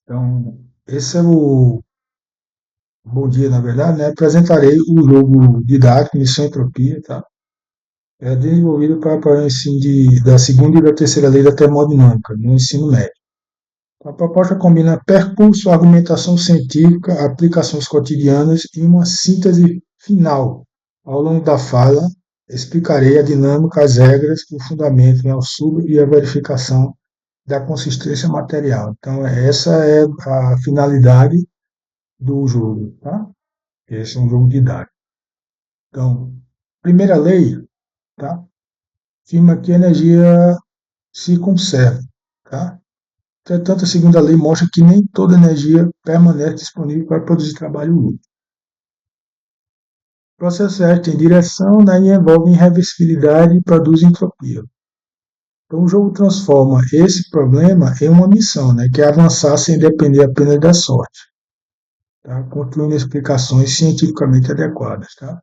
Então, esse é o bom dia, na verdade, né? Apresentarei o jogo didático Missão Entropia, tá? É desenvolvido para o ensino da segunda e da terceira lei da termodinâmica, no ensino médio. A proposta combina percurso, argumentação científica, aplicações cotidianas e uma síntese final. Ao longo da fala, explicarei a dinâmica, as regras, o fundamento, né, o sub e a verificação da consistência material. Então, essa é a finalidade do jogo, tá? Esse é um jogo didático. Então, primeira lei, tá? Afirma que a energia se conserva, tá? Entretanto, a segunda lei mostra que nem toda energia permanece disponível para produzir trabalho útil. O processo tem direção, né, e envolve irreversibilidade e produz entropia. Então, o jogo transforma esse problema em uma missão, né, que é avançar sem depender apenas da sorte, tá? Concluindo explicações cientificamente adequadas. Tá?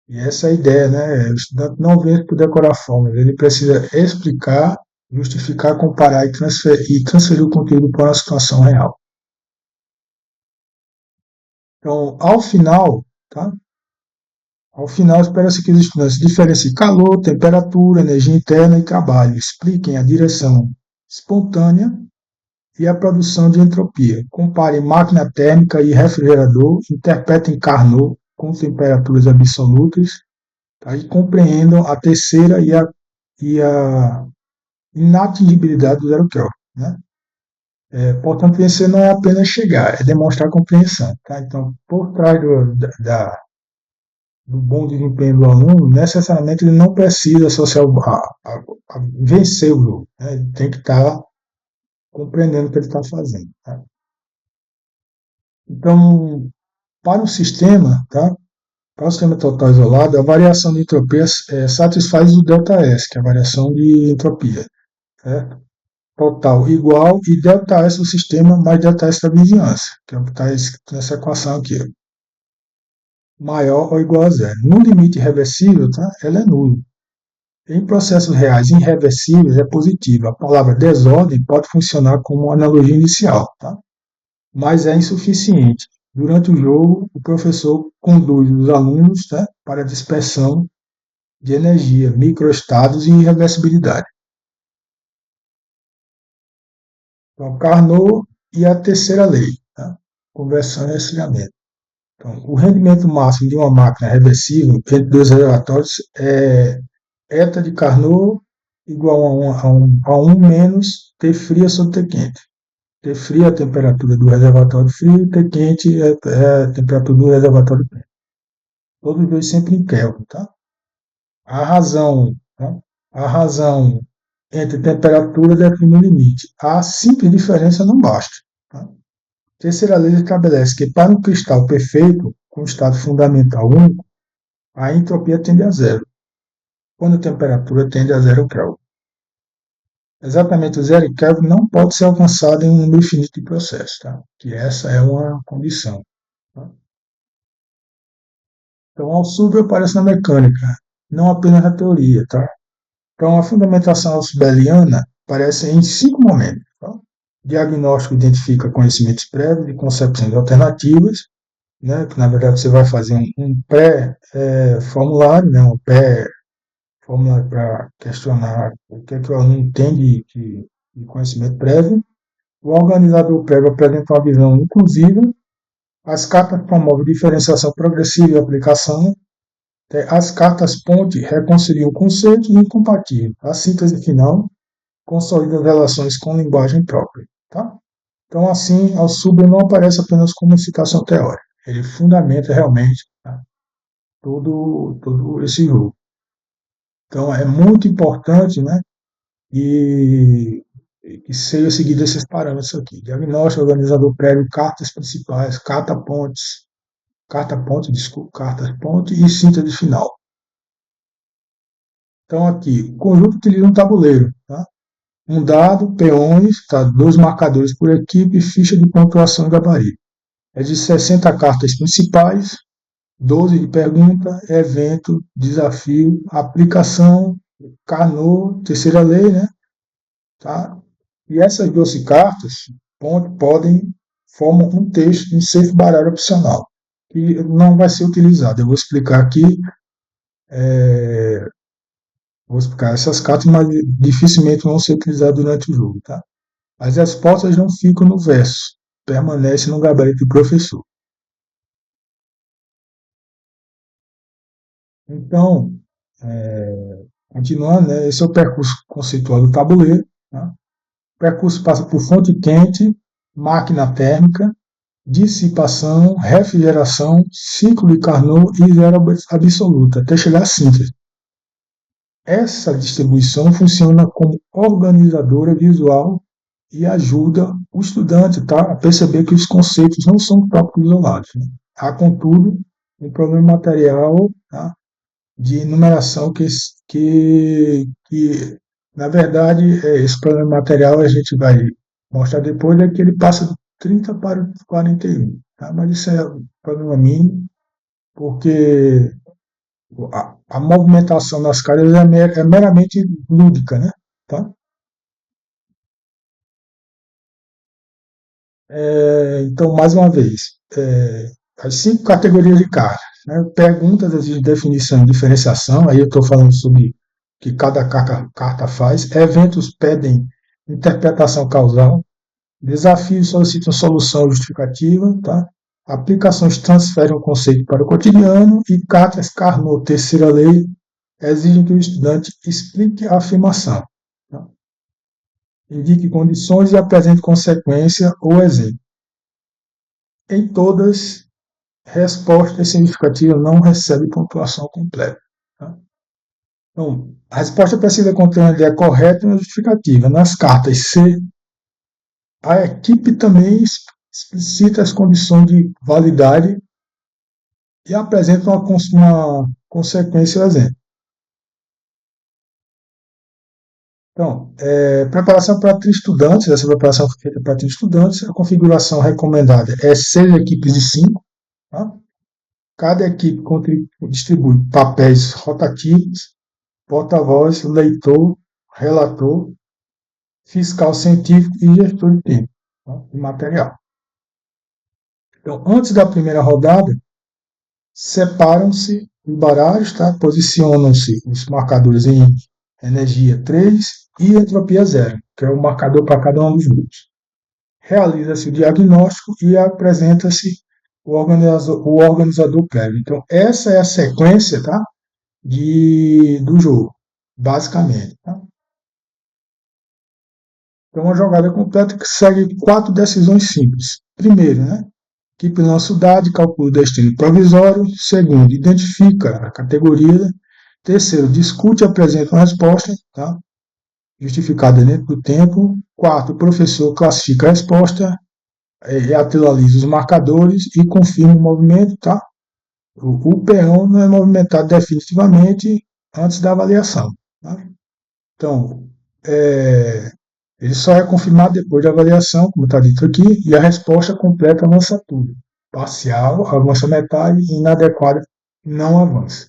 E essa é a ideia, né? O estudante não vem por decorar fórmulas, ele precisa explicar, justificar, comparar transferir o conteúdo para uma situação real. Então, tá? Ao final, espera-se que os estudantes diferenciem calor, temperatura, energia interna e trabalho, expliquem a direção espontânea e a produção de entropia, comparem máquina térmica e refrigerador, interpretem Carnot com temperaturas absolutas, tá? E compreendam a terceira e a inatingibilidade do zero Kelvin. Né? Portanto, vencer não é apenas chegar, é demonstrar compreensão. Tá? Então, por trás do bom desempenho do aluno, necessariamente ele não precisa associar a vencer o jogo. Né? Ele tem que estar compreendendo o que ele está fazendo. Tá? Então, para o sistema, tá? Para o sistema total isolado, a variação de entropia satisfaz o ΔS, que é a variação de entropia. Certo? Total igual e ΔS do sistema mais ΔS da vizinhança, que é o que está escrito nessa equação aqui. Maior ou igual a zero. No limite reversível, tá? Ela é nulo. Em processos reais irreversíveis é positivo. A palavra desordem pode funcionar como analogia inicial, tá? Mas é insuficiente. Durante o jogo, o professor conduz os alunos, tá, para a dispersão de energia, microestados e irreversibilidade. Então, Carnot e a terceira lei, tá? Conversão e resfriamento. Então, o rendimento máximo de uma máquina reversível entre dois reservatórios é eta de Carnot igual a um menos T fria sobre T quente. T fria é a temperatura do reservatório frio, T quente é a temperatura do reservatório quente. Todos os dois sempre em Kelvin. Tá? A razão, tá? A razão entre temperatura define o limite. A simples diferença não basta. Tá? Terceira lei estabelece que para um cristal perfeito, com estado fundamental único, a entropia tende a zero, quando a temperatura tende a zero Kelvin. Exatamente o zero Kelvin não pode ser alcançado em um número infinito de processos, tá? Que essa é uma condição. Tá? Então, o Alçúbel aparece na mecânica, não apenas na teoria. Tá? Então, a fundamentação alçubeliana aparece em 5 momentos. Tá? Diagnóstico identifica conhecimentos prévios e concepções alternativas, né, que na verdade você vai fazer um pré-formulário, né, um pré-formulário para questionar o que é que o aluno tem de conhecimento prévio. O organizador prévio apresenta uma visão inclusiva, as cartas promovem diferenciação progressiva e aplicação, as cartas ponte reconciliam conceitos incompatíveis, a síntese final consolida as relações com linguagem própria. Tá? Então, assim, Althusser não aparece apenas como citação teórica, ele fundamenta realmente, tá, todo esse jogo. Então, é muito importante, né, e que seja seguido esses parâmetros aqui. Diagnóstico, organizador prévio, cartas principais, cartas ponte e síntese final. Então, aqui, o conjunto utiliza um tabuleiro, tá? Um dado, peões, tá? 2 marcadores por equipe, ficha de pontuação e gabarito. É de 60 cartas principais, 12 de pergunta, evento, desafio, aplicação, Carnot, terceira lei, né? Tá? E essas 12 cartas podem formam um texto, um safe baralho opcional, que não vai ser utilizado. Eu vou explicar aqui, vou explicar essas cartas, mas dificilmente vão ser utilizadas durante o jogo. Tá? As respostas não ficam no verso, permanecem no gabarito do professor. Então, continuando, né, esse é o percurso conceitual do tabuleiro. Tá? O percurso passa por fonte quente, máquina térmica, dissipação, refrigeração, ciclo de Carnot e zero absoluta, até chegar à síntese. Essa distribuição funciona como organizadora visual e ajuda o estudante, tá, a perceber que os conceitos não são tópicos isolados. Né? Há, contudo, um problema material, tá, de numeração que na verdade, esse problema material a gente vai mostrar depois, é que ele passa de 30 para 41. Tá? Mas isso é um problema mínimo, porque a movimentação das caras é meramente lúdica. Né? Tá? Então, mais uma vez, as 5 categorias de cartas. Né? Perguntas de definição e diferenciação, aí eu estou falando sobre o que cada carta faz. Eventos pedem interpretação causal. Desafios solicitam solução justificativa. Tá? Aplicações transferem o conceito para o cotidiano. E cartas Carnot, terceira lei, exigem que o estudante explique a afirmação. Tá? Indique condições e apresente consequência ou exemplo. Em todas, resposta significativa não recebe pontuação completa. Tá? Então, a resposta precisa conter uma ideia correta e uma justificativa. Nas cartas C, a equipe também explicita as condições de validade e apresenta uma consequência ou exemplo. Então, preparação para estudantes, essa preparação foi feita para estudantes, a configuração recomendada é 6 equipes de 5. Tá? Cada equipe distribui papéis rotativos, porta-voz, leitor, relator, fiscal científico e gestor de tempo, tá? E material. Então, antes da primeira rodada, separam-se os baralhos, tá? Posicionam-se os marcadores em energia 3 e entropia 0, que é o marcador para cada um dos grupos. Realiza-se o diagnóstico e apresenta-se o organizador prévio. Então, essa é a sequência, tá? Do jogo, basicamente. Tá? Então, uma jogada completa que segue 4 decisões simples. Primeiro, né? Equipe lança o dado e calcula o destino provisório. Segundo, identifica a categoria. Terceiro, discute e apresenta uma resposta, tá? Justificada dentro do tempo. Quarto, o professor classifica a resposta, atualiza os marcadores e confirma o movimento. Tá? O peão não é movimentado definitivamente antes da avaliação. Tá? Então, ele só é confirmado depois da avaliação, como está dito aqui, e a resposta completa avança tudo. Parcial avança metade e inadequada não avança.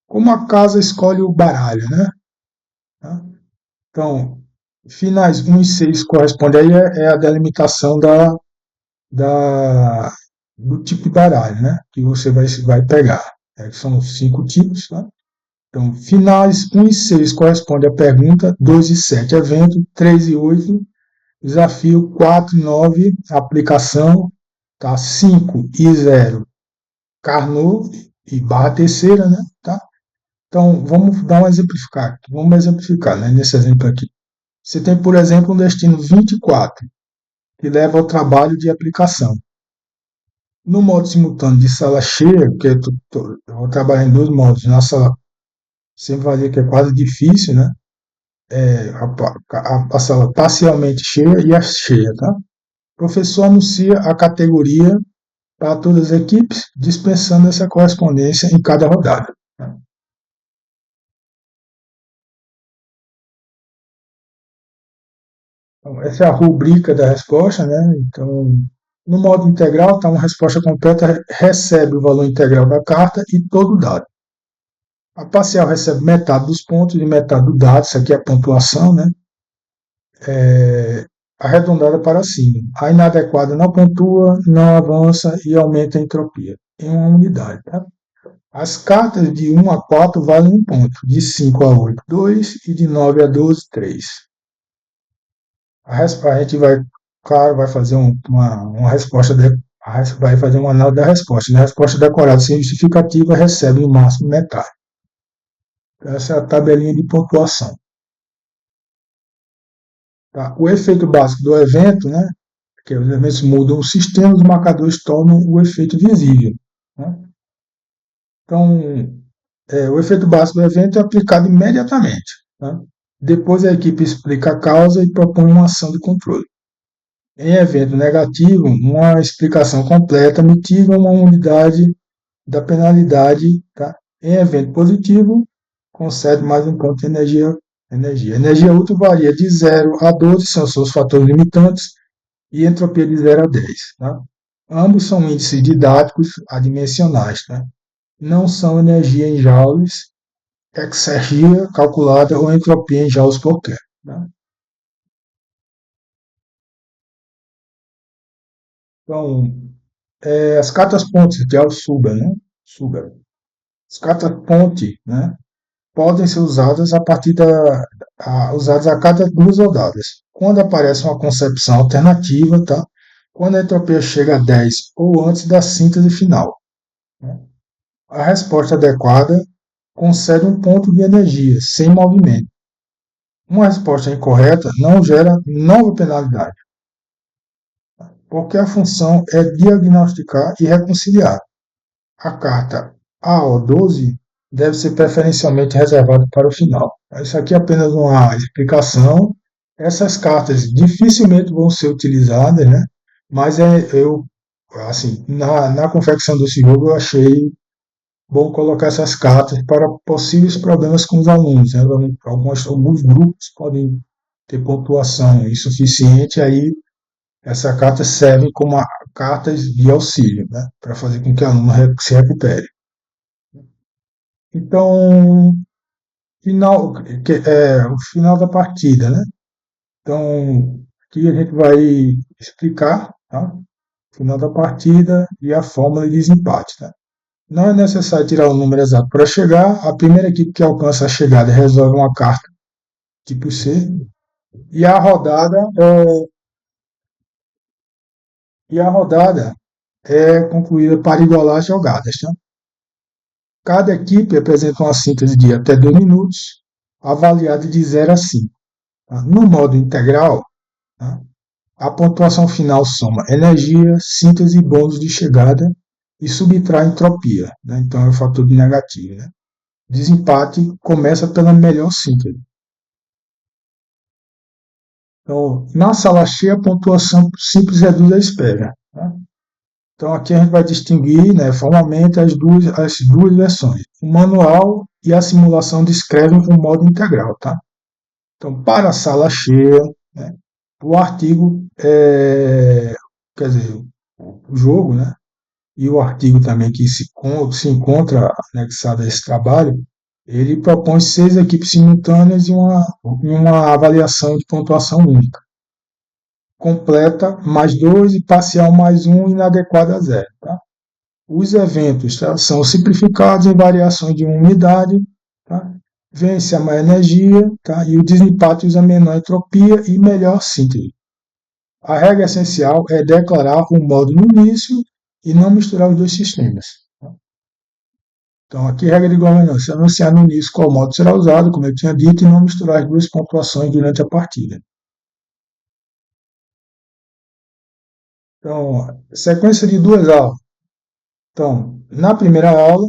Como a casa escolhe o baralho, né? Tá? Então, finais 1 e 6 corresponde aí a delimitação do tipo de baralho, né? Que você vai pegar. São 5 tipos, tá? Então, finais 1 e 6 corresponde à pergunta, 2 e 7 evento, 3 e 8 desafio, 4 e 9 aplicação, tá? 5 e 0 Carnot e barra terceira, né? Tá? Então, vamos dar um exemplificar. Vamos exemplificar, né? Nesse exemplo aqui. Você tem, por exemplo, um destino 24, que leva ao trabalho de aplicação. No modo simultâneo de sala cheia, que eu vou trabalhar em 2 modos. Na sala, sempre vai dizer que é quase difícil, né? A sala parcialmente cheia e a cheia, tá? O professor anuncia a categoria para todas as equipes, dispensando essa correspondência em cada rodada. Tá? Então, essa é a rubrica da resposta, né? Então, no modo integral, tá uma resposta completa, recebe o valor integral da carta e todo o dado. A parcial recebe metade dos pontos e metade do dado, isso aqui é a pontuação, né? É, arredondada para cima. A inadequada não pontua, não avança e aumenta a entropia em uma unidade. Tá? As cartas de 1 a 4 valem 1 ponto, de 5 a 8, 2 e de 9 a 12, 3. A gente vai, claro, vai fazer uma resposta, vai fazer uma análise da resposta. A resposta decorada sem justificativa recebe no máximo metade. Essa é a tabelinha de pontuação. Tá? O efeito básico do evento, né, que os eventos mudam o sistema, os marcadores tornam o efeito visível. Né? Então, o efeito básico do evento é aplicado imediatamente. Tá? Depois a equipe explica a causa e propõe uma ação de controle. Em evento negativo, uma explicação completa mitiga uma unidade da penalidade. Tá? Em evento positivo, concede mais 1 ponto de energia. Energia útil varia de 0 a 12, são seus fatores limitantes, e entropia de 0 a 10. Tá? Ambos são índices didáticos adimensionais. Tá? Não são energia em joules, exergia calculada ou entropia em joules por Kelvin. Tá? Então, as cartas-pontes, que é o Suber, né? Suber. As cartas-ponte, né, podem ser usadas usadas a cada 2 rodadas. Quando aparece uma concepção alternativa, tá? Quando a entropia chega a 10 ou antes da síntese final. Né? A resposta adequada concede 1 ponto de energia, sem movimento. Uma resposta incorreta não gera nova penalidade, porque a função é diagnosticar e reconciliar. A carta AO12 deve ser preferencialmente reservada para o final. Isso aqui é apenas uma explicação. Essas cartas dificilmente vão ser utilizadas, né? Mas assim, na confecção desse jogo eu achei bom colocar essas cartas para possíveis problemas com os alunos. Né? Alguns grupos podem ter pontuação insuficiente, aí essa carta serve como cartas de auxílio, né? Para fazer com que o aluno se recupere. Então, o final da partida, né? Então, aqui a gente vai explicar, tá? O final da partida e a fórmula de desempate, tá? Não é necessário tirar o número exato para chegar. A primeira equipe que alcança a chegada resolve uma carta tipo C e a rodada é concluída para igualar as jogadas. Tá? Cada equipe apresenta uma síntese de até 2 minutos, avaliada de 0 a 5. Tá? No modo integral, tá? A pontuação final soma energia, síntese e bônus de chegada e subtrai entropia. Né? Então é o fator de negativo. Né? Desempate começa pela melhor síntese. Então, na sala cheia, a pontuação simples reduz a espera. Tá? Então, aqui a gente vai distinguir, né, formalmente as duas versões. O manual e a simulação descrevem o modo integral. Tá? Então, para a sala cheia, né, o artigo, quer dizer, o jogo, né, e o artigo também que se encontra anexado a esse trabalho, ele propõe 6 equipes simultâneas e uma avaliação de pontuação única. Completa mais 2 e parcial mais 1, inadequada a 0. Tá? Os eventos, tá, são simplificados em variações de 1 unidade, tá? Vence a maior energia, tá? E o desempate usa menor entropia e melhor síntese. A regra essencial é declarar o modo no início e não misturar os dois sistemas. Tá? Então, aqui regra de governança, anunciar no início qual modo será usado, como eu tinha dito, e não misturar as duas pontuações durante a partida. Então, sequência de 2 aulas. Então, na primeira aula,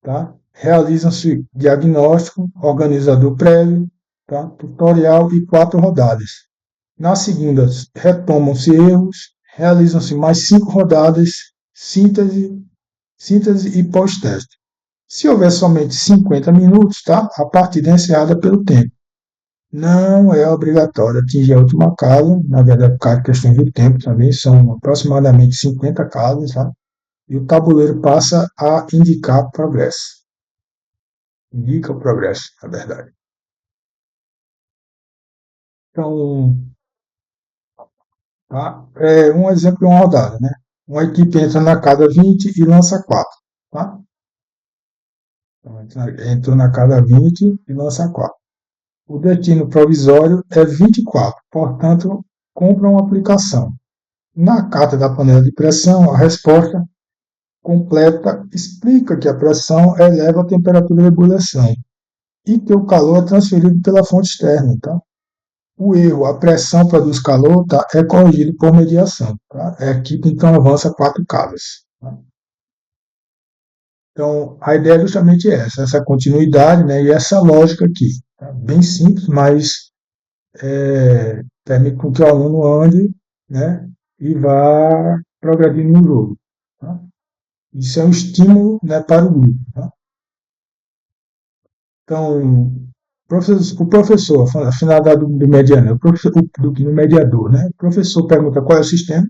tá, realizam-se diagnóstico, organizador prévio, tá, tutorial e 4 rodadas. Na segunda, retomam-se erros, realizam-se mais 5 rodadas, síntese e pós-teste. Se houver somente 50 minutos, tá, a partida é encerrada pelo tempo. Não é obrigatório atingir a última casa, na verdade, por causa da questão do tempo também, são aproximadamente 50 casas, tá? E o tabuleiro passa a indicar progresso. indica o progresso, na verdade. Então, tá? Um exemplo de uma rodada, né? Uma equipe entra na cada 20 e lança 4, tá? Então, entrou na cada 20 e lança 4. O destino provisório é 24, portanto, compra uma aplicação. Na carta da panela de pressão, a resposta completa explica que a pressão eleva a temperatura de ebulição e que o calor é transferido pela fonte externa. Tá? O erro, a pressão produz calor, tá? É corrigido por mediação. Tá? A equipe então avança 4 casas. Tá? Então, a ideia é justamente essa continuidade, né, e essa lógica aqui. Tá? Bem simples, mas permite com que o aluno ande, né, e vá progredindo no jogo. Tá? Isso é um estímulo, né, para o grupo. Tá? Então, o professor, a finalidade do mediano, do mediador, né? O professor pergunta qual é o sistema,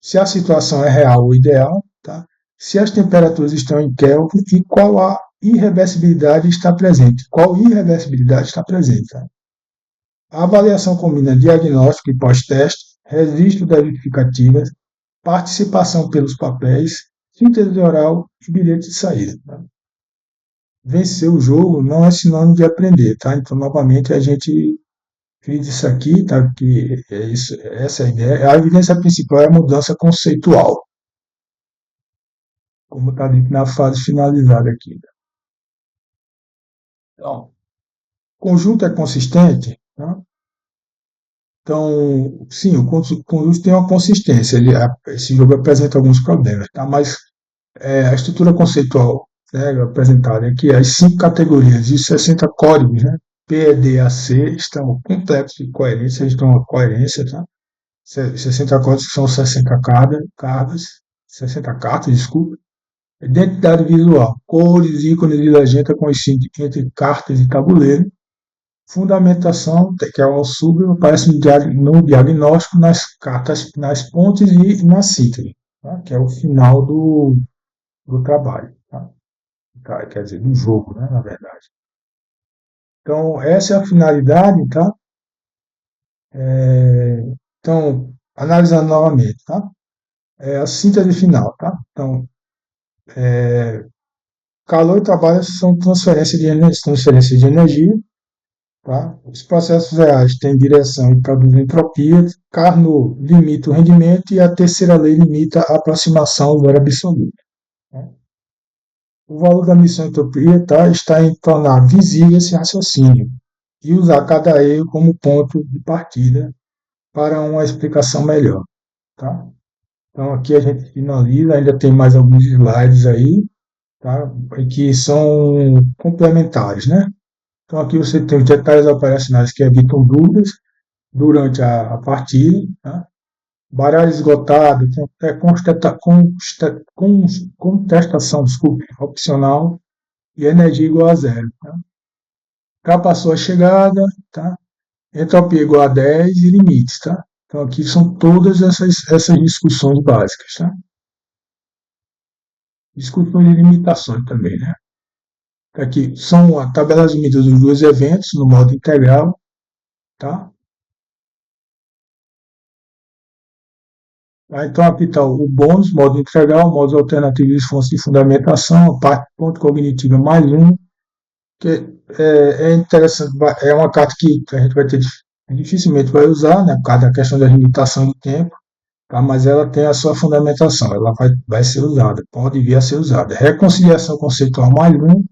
se a situação é real ou ideal, tá? Se as temperaturas estão em Kelvin e qual a irreversibilidade está presente. Qual irreversibilidade está presente. Tá? A avaliação combina diagnóstico e pós-teste, registro das justificativas, participação pelos papéis, síntese oral e bilhete de saída. Tá? Vencer o jogo não é sinônimo de aprender, tá? Então, novamente, a gente fez isso aqui, tá? Que é isso, essa é a ideia. A evidência principal é a mudança conceitual, como está dito na fase finalizada aqui. Então, o conjunto é consistente, tá? Então, sim, o conjunto tem uma consistência. Esse jogo apresenta alguns problemas, tá? Mas a estrutura conceitual, né, apresentada aqui, as 5 categorias e os 60 códigos, né? P, D, A, C, estão complexos de coerência, eles dão uma coerência, tá? 60 códigos que são 60 cartas, 60 cartas, desculpa. Identidade visual, cores, ícones e legenda coincidem entre cartas e tabuleiro. Fundamentação, que é o sub, aparece no diagnóstico, nas cartas, nas pontes e na síntese, tá? Que é o final do trabalho. Tá? Quer dizer, do jogo, né, na verdade. Então, essa é a finalidade, tá? Então, analisando novamente, tá? A síntese final, tá? Então, calor e trabalho são transferência de energia, tá? Os processos reais têm direção e produzem entropia. Carnot limita o rendimento e a terceira lei limita a aproximação ao zero absoluto. Tá? O valor da missão entropia, tá, está em tornar visível esse raciocínio e usar cada erro como ponto de partida para uma explicação melhor. Tá? Então aqui a gente finaliza, ainda tem mais alguns slides aí, tá? Que são complementares, né? Então aqui você tem os detalhes operacionais que evitam dúvidas durante a partida, tá? Baralho esgotado, contestação, desculpe, opcional e energia igual a zero. Tá? Já passou a chegada, tá? Entropia igual a 10 e limites. Tá? Então aqui são todas essas discussões básicas. Tá? Discussões de limitações também. Né? Aqui são a tabela de medidas dos dois eventos no modo integral. Tá? Então, aqui está o bônus, modo integral, modos alternativos de fontes de fundamentação, a parte ponto cognitiva mais um, que é interessante, é uma carta que a gente vai ter, dificilmente vai usar, né, por causa da questão da limitação de tempo, tá, mas ela tem a sua fundamentação, ela vai ser usada, pode vir a ser usada. Reconciliação conceitual mais um,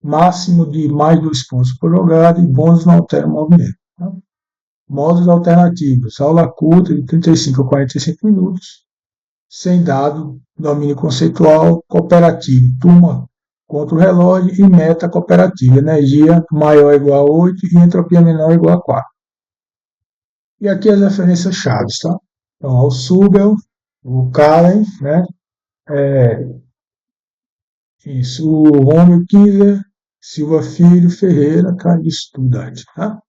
máximo de mais 2 pontos por jogada e bônus não altera o movimento. Tá? Modos alternativos, aula curta de 35 a 45 minutos, sem dado, domínio conceitual, cooperativo, turma contra o relógio e meta cooperativa, energia maior ou igual a 8 e entropia menor ou igual a 4. E aqui as referências chaves, tá? Então, o Subel, o Karen, né? Isso, o Romeo Kinder, Silva Filho, Ferreira, tá? Isso tudo, tá?